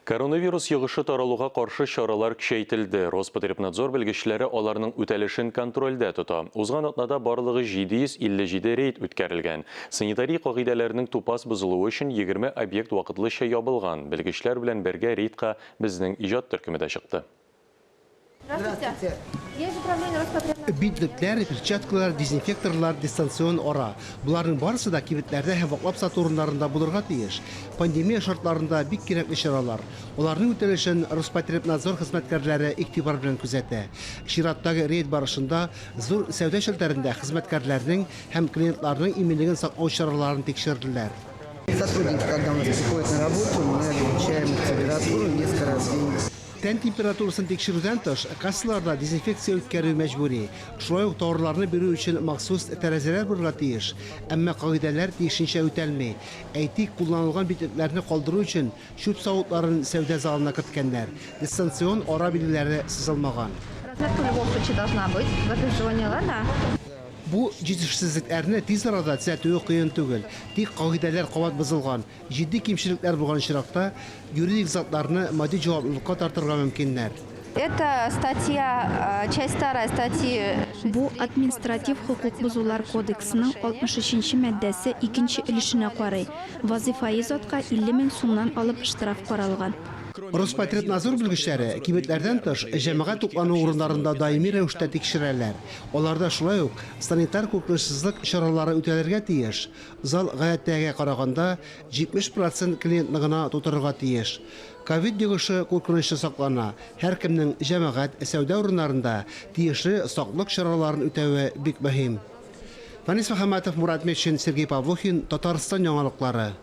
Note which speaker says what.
Speaker 1: Коронавирус йогышы таралуға қаршы шаралар күшейтілді. Роспотребнадзор белгечләре аларның үтәлешен контрольдә тота. Узган атнада барлыгы 757 рейд үткәрелгән. Санитарий кагыйдәләрнең тупас бозылуы өчен 20 объект вакытлыча ябылган. Белгечләр белән бергә рейдка безнең иҗат төркеме дә чыкты.
Speaker 2: Здравствуйте. Я из управления Роспотребнадзора.
Speaker 3: Битлектер, перчаткалар, дезинфекторлар, дистанцион ора. Буларның барысы да кибетләрдә һәм ваклап сату урыннарында булырга тиеш. Пандемия шартларында бик кирәкле чаралар. Уларның үтәлешен Роспотребнадзор хезмәткәрләре игътибар белән күзәтә. Чираттагы рейд барышында зур сәүдә шәһәрләрендә хезмәткәрләрнең һәм клиентларның иминлеген саклау чараларын тикшерделәр.
Speaker 4: Сотрудники, когда у нас приходят на работу, мы отмечаем их температуру несколько раз в день.
Speaker 3: Тән температурасын тикшерүдән тыш, кассаларда дезинфекция үткәрү мәҗбүри. Шулай ук товарларны бирү өчен махсус тәрәзәләр булырга тиеш. Әмма кагыйдәләр тиешенчә үтәлми. Әйтик, кулланылган битлекләрне калдыру өчен чүп савытларын сәүдә залына керткәннәр. Дистанцион ара билгеләре сызылмаган.
Speaker 2: Разметка в любом случае должна быть. В этой зоне, ладно?
Speaker 3: Бу җитешсезлекләрне тиз арада төзәтүе кыен түгел. Тик кагыйдәләр кабат бозылган. Җитди кимчелекләр булган чиракта юридик затларны матди җаваплылыкка тартырга мөмкиннәр.
Speaker 2: Это статья, часть старая статьи.
Speaker 5: Бу административ хукук бузулар кодексының 63-нче маддәсе 2-нче өлешенә карый. Вазифаи затка 50 мең сумнан алып штраф каралган.
Speaker 3: Роспотребнадзор белгечләре кибетләрдән тыш җәмәгать туклану урыннарында даими рәвештә тикшерәләр. Аларда шулай ук санитар куркынычсызлык чаралары үтәлергә тиеш. Зал гадәттәгә караганда 70% клиентны гына тутырырга тиеш. Ковид йогышы куркынычы саклана. Һәркемнең җәмәгать сәүдә урыннарында тиешле саклык чараларын үтәве бик мөһим. Фанис Мөхәммәтов, Мурат Метшин, Сергей Павлухин, Татарстан яңалыклары.